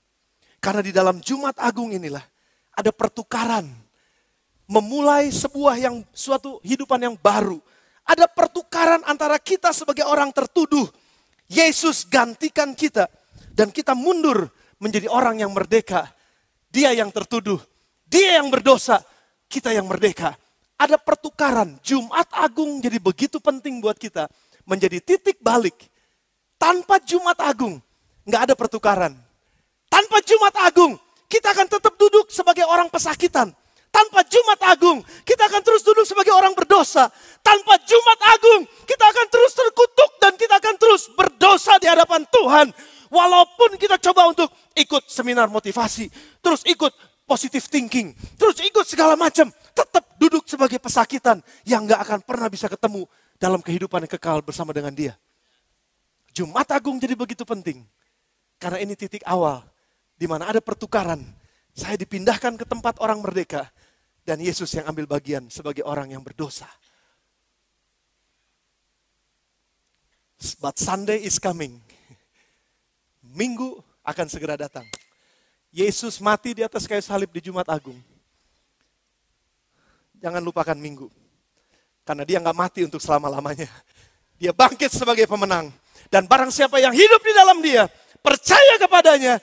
Karena di dalam Jumat Agung inilah ada pertukaran. Memulai suatu hidupan yang baru. Ada pertukaran antara kita sebagai orang tertuduh. Yesus gantikan kita. Dan kita mundur menjadi orang yang merdeka. Dia yang tertuduh. Dia yang berdosa. Kita yang merdeka. Ada pertukaran. Jumat Agung jadi begitu penting buat kita. Menjadi titik balik. Tanpa Jumat Agung, nggak ada pertukaran. Tanpa Jumat Agung, kita akan tetap duduk sebagai orang pesakitan. Tanpa Jumat Agung, kita akan terus duduk sebagai orang berdosa. Tanpa Jumat Agung, kita akan terus terkutuk dan kita akan terus berdosa di hadapan Tuhan. Walaupun kita coba untuk ikut seminar motivasi, terus ikut positive thinking, terus ikut segala macam, tetap duduk sebagai pesakitan yang gak akan pernah bisa ketemu dalam kehidupan yang kekal bersama dengan dia. Jumat Agung jadi begitu penting. Karena ini titik awal, di mana ada pertukaran. Saya dipindahkan ke tempat orang merdeka. Dan Yesus yang ambil bagian sebagai orang yang berdosa. But Sunday is coming. Minggu akan segera datang. Yesus mati di atas kayu salib di Jumat Agung. Jangan lupakan Minggu. Karena dia gak mati untuk selama-lamanya. Dia bangkit sebagai pemenang. Dan barang siapa yang hidup di dalam dia, percaya kepadanya,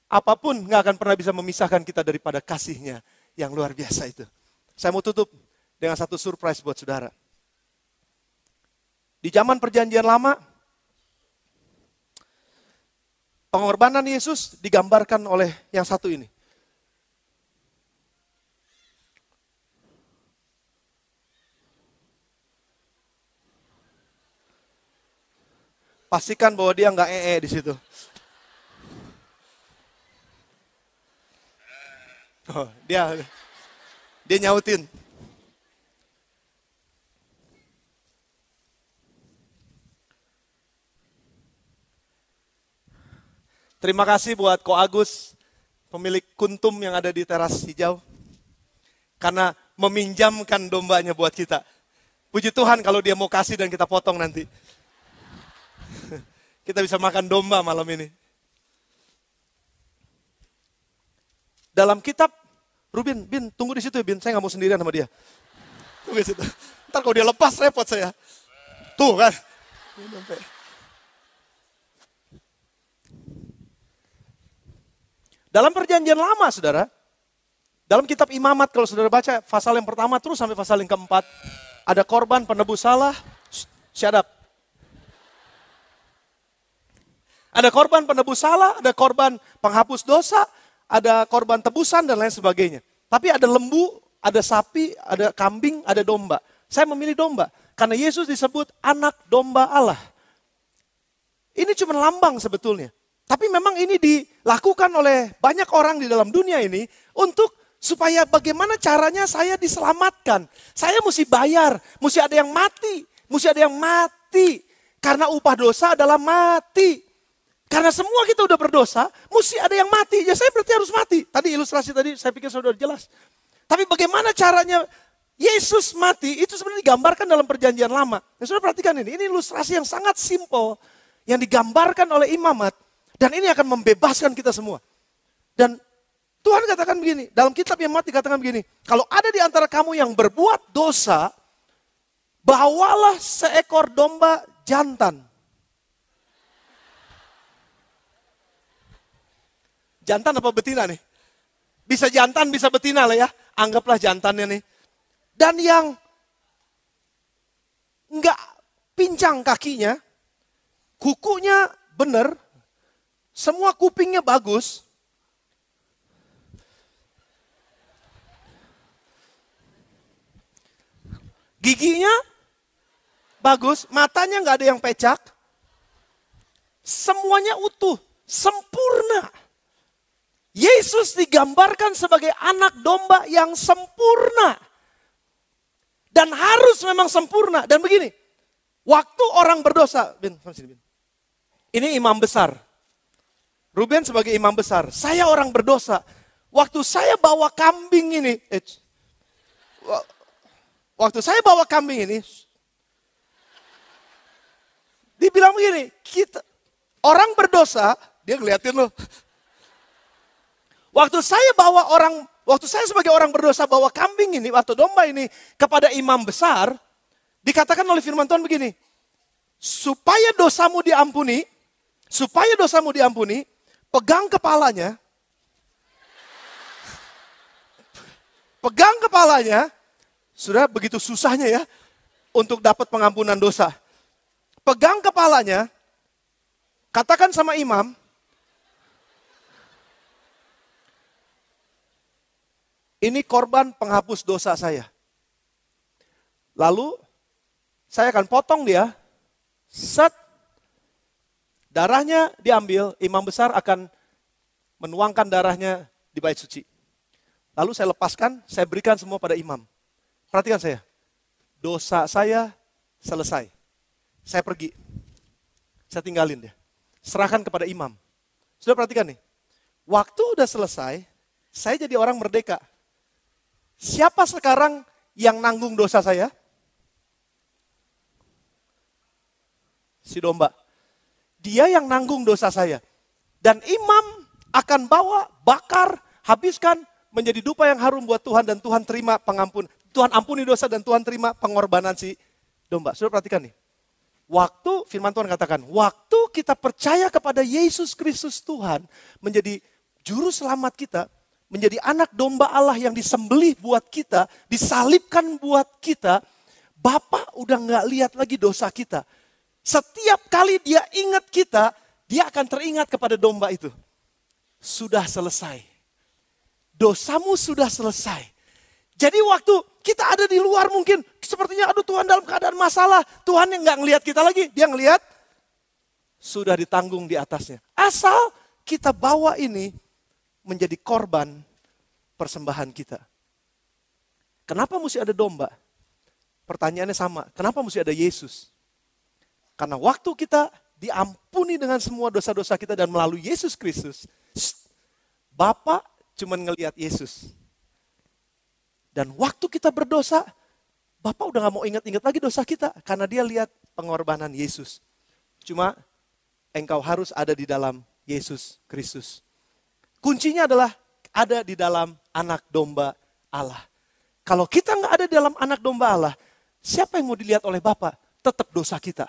apapun gak akan pernah bisa memisahkan kita daripada kasihnya yang luar biasa itu. Saya mau tutup dengan satu surprise buat saudara. Di zaman perjanjian lama, pengorbanan Yesus digambarkan oleh yang satu ini. Pastikan bahwa dia nggak di situ. Oh, dia nyautin. Terima kasih buat Ko Agus, pemilik Kuntum yang ada di teras hijau. Karena meminjamkan dombanya buat kita. Puji Tuhan kalau dia mau kasih dan kita potong nanti. Kita bisa makan domba malam ini. Dalam kitab, Rubin, Bin, tunggu di situ ya Bin, saya nggak mau sendirian sama dia. Tunggu di situ. Ntar kalau dia lepas repot saya. Tuh kan. Dalam perjanjian lama saudara, dalam kitab Imamat kalau saudara baca pasal yang pertama terus sampai pasal yang keempat, ada korban penebus salah, syadab. Ada korban penebus salah, ada korban penghapus dosa, ada korban tebusan dan lain sebagainya. Tapi ada lembu, ada sapi, ada kambing, ada domba. Saya memilih domba karena Yesus disebut anak domba Allah. Ini cuma lambang sebetulnya. Tapi memang ini dilakukan oleh banyak orang di dalam dunia ini untuk supaya bagaimana caranya saya diselamatkan. Saya mesti bayar, mesti ada yang mati, mesti ada yang mati. Karena upah dosa adalah mati. Karena semua kita udah berdosa, mesti ada yang mati. Ya saya berarti harus mati. Tadi ilustrasi tadi saya pikir sudah jelas. Tapi bagaimana caranya Yesus mati itu sebenarnya digambarkan dalam perjanjian lama. Ya sudah perhatikan ini ilustrasi yang sangat simpel yang digambarkan oleh Imamat. Dan ini akan membebaskan kita semua. Dan Tuhan katakan begini, dalam kitab Imamat dikatakan begini, kalau ada di antara kamu yang berbuat dosa, bawalah seekor domba jantan. Jantan apa betina nih? Bisa jantan, bisa betina lah ya. Anggaplah jantannya nih. Dan yang enggak pincang kakinya, kukunya benar, semua kupingnya bagus. Giginya bagus, matanya nggak ada yang pecak. Semuanya utuh, sempurna. Yesus digambarkan sebagai anak domba yang sempurna. Dan harus memang sempurna. Dan begini, waktu orang berdosa, Bin. Ini imam besar. Ruben sebagai imam besar, saya orang berdosa. Waktu saya bawa kambing ini, dibilang begini, kita orang berdosa, dia ngeliatin loh. Waktu saya sebagai orang berdosa bawa kambing ini atau domba ini kepada imam besar, dikatakan oleh firman Tuhan begini, supaya dosamu diampuni, pegang kepalanya, sudah begitu susahnya ya, untuk dapat pengampunan dosa. Pegang kepalanya, katakan sama imam, ini korban penghapus dosa saya. Lalu, saya akan potong dia, set, darahnya diambil, imam besar akan menuangkan darahnya di bait suci. Lalu saya lepaskan, saya berikan semua pada imam. Perhatikan saya, dosa saya selesai. Saya pergi, saya tinggalin dia. Serahkan kepada imam. Sudah perhatikan nih, waktu udah selesai, saya jadi orang merdeka. Siapa sekarang yang nanggung dosa saya? Si domba. Dia yang nanggung dosa saya. Dan imam akan bawa, bakar, habiskan, menjadi dupa yang harum buat Tuhan. Dan Tuhan terima pengampun. Tuhan ampuni dosa dan Tuhan terima pengorbanan si domba. Sudah perhatikan nih. Waktu, firman Tuhan katakan, waktu kita percaya kepada Yesus Kristus Tuhan, menjadi juru selamat kita, menjadi anak domba Allah yang disembelih buat kita, disalibkan buat kita, Bapa udah gak lihat lagi dosa kita. Setiap kali dia ingat kita, dia akan teringat kepada domba itu. Sudah selesai. Dosamu sudah selesai. Jadi waktu kita ada di luar mungkin, sepertinya aduh Tuhan dalam keadaan masalah. Tuhan yang gak ngelihat kita lagi, dia ngelihat sudah ditanggung di atasnya. Asal kita bawa ini menjadi korban persembahan kita. Kenapa mesti ada domba? Pertanyaannya sama, kenapa mesti ada Yesus? Karena waktu kita diampuni dengan semua dosa-dosa kita dan melalui Yesus Kristus, Bapa cuma ngelihat Yesus. Dan waktu kita berdosa, Bapa udah gak mau ingat-ingat lagi dosa kita. Karena dia lihat pengorbanan Yesus. Cuma engkau harus ada di dalam Yesus Kristus. Kuncinya adalah ada di dalam anak domba Allah. Kalau kita gak ada di dalam anak domba Allah, siapa yang mau dilihat oleh Bapa? Tetap dosa kita.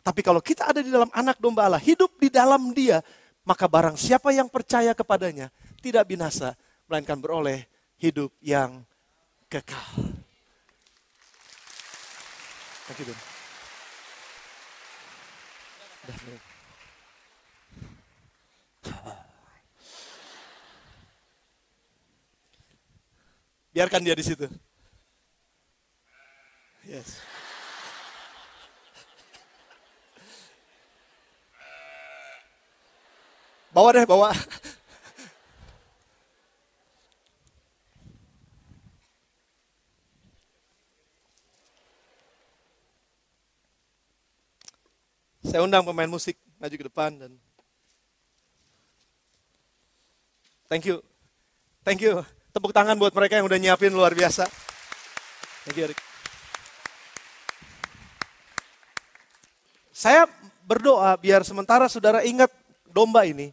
Tapi kalau kita ada di dalam anak domba Allah, hidup di dalam dia, maka barang siapa yang percaya kepadanya, tidak binasa, melainkan beroleh hidup yang kekal. Thank you, biarkan dia di situ. Yes. Bawa deh, bawa. Saya undang pemain musik maju ke depan dan thank you. Thank you. Tepuk tangan buat mereka yang udah nyiapin luar biasa. Thank you, Erik. Saya berdoa biar sementara saudara ingat domba ini.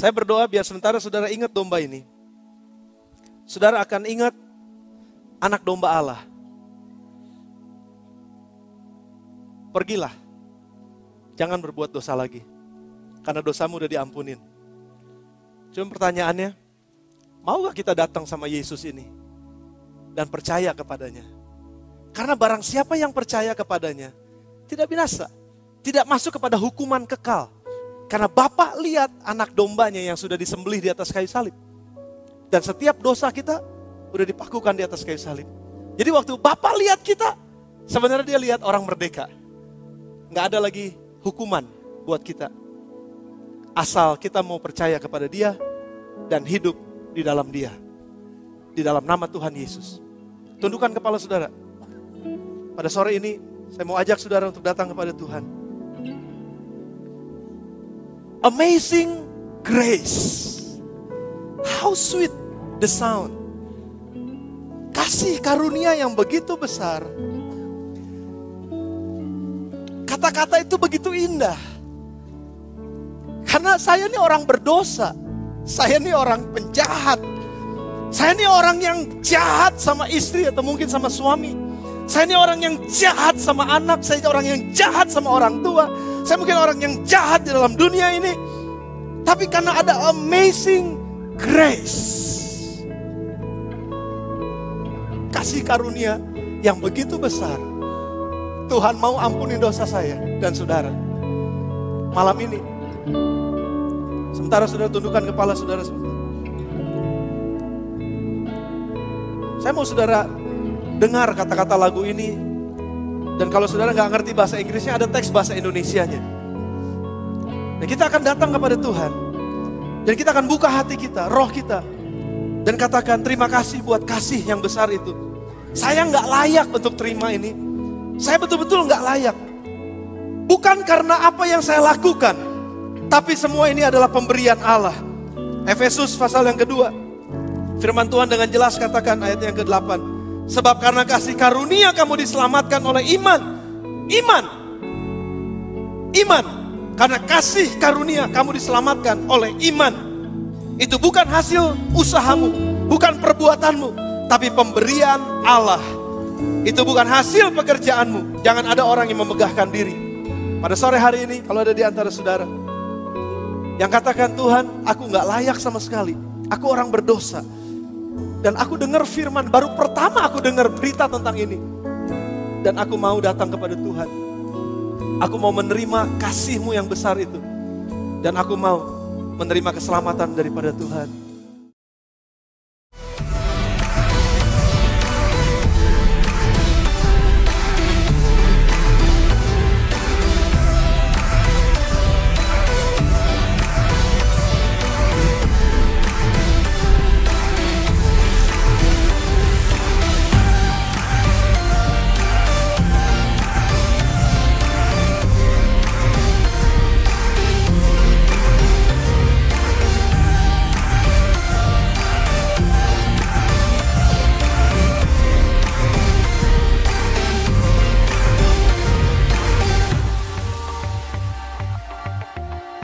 Saya berdoa biar sementara saudara ingat domba ini. Saudara akan ingat anak domba Allah. Pergilah. Jangan berbuat dosa lagi. Karena dosamu udah diampunin. Cuma pertanyaannya, mau gak kita datang sama Yesus ini? Dan percaya kepadanya? Karena barang siapa yang percaya kepadanya, tidak binasa. Tidak masuk kepada hukuman kekal. Karena Bapa lihat anak dombanya yang sudah disembelih di atas kayu salib. Dan setiap dosa kita udah dipakukan di atas kayu salib. Jadi waktu Bapa lihat kita, sebenarnya dia lihat orang merdeka. Nggak ada lagi hukuman buat kita. Asal kita mau percaya kepada dia dan hidup di dalam dia. Di dalam nama Tuhan Yesus. Tundukkan kepala saudara. Pada sore ini, saya mau ajak saudara untuk datang kepada Tuhan. Amazing grace. How sweet the sound. Kasih karunia yang begitu besar. Kata-kata itu begitu indah. Karena saya ini orang berdosa. Saya ini orang penjahat. Saya ini orang yang jahat sama istri atau mungkin sama suami. Saya ini orang yang jahat sama anak. Saya ini orang yang jahat sama orang tua. Saya mungkin orang yang jahat di dalam dunia ini. Tapi karena ada amazing grace. Kasih karunia yang begitu besar. Tuhan mau ampuni dosa saya dan saudara. Malam ini. Sementara saudara tundukkan kepala saudara sebentar. Saya mau saudara dengar kata-kata lagu ini. Dan kalau saudara gak ngerti bahasa Inggrisnya, ada teks bahasa Indonesianya. Dan kita akan datang kepada Tuhan. Dan kita akan buka hati kita, roh kita. Dan katakan terima kasih buat kasih yang besar itu. Saya gak layak untuk terima ini. Saya betul-betul gak layak. Bukan karena apa yang saya lakukan. Tapi semua ini adalah pemberian Allah. Efesus pasal yang kedua. Firman Tuhan dengan jelas katakan ayat yang ke-8. Sebab karena kasih karunia kamu diselamatkan oleh iman. Iman. Iman. Karena kasih karunia kamu diselamatkan oleh iman. Itu bukan hasil usahamu. Bukan perbuatanmu. Tapi pemberian Allah. Itu bukan hasil pekerjaanmu. Jangan ada orang yang memegahkan diri. Pada sore hari ini kalau ada di antara saudara yang katakan Tuhan aku gak layak sama sekali. Aku orang berdosa. Dan aku dengar firman, baru pertama aku dengar berita tentang ini. Dan aku mau datang kepada Tuhan. Aku mau menerima kasih-Mu yang besar itu. Dan aku mau menerima keselamatan daripada Tuhan.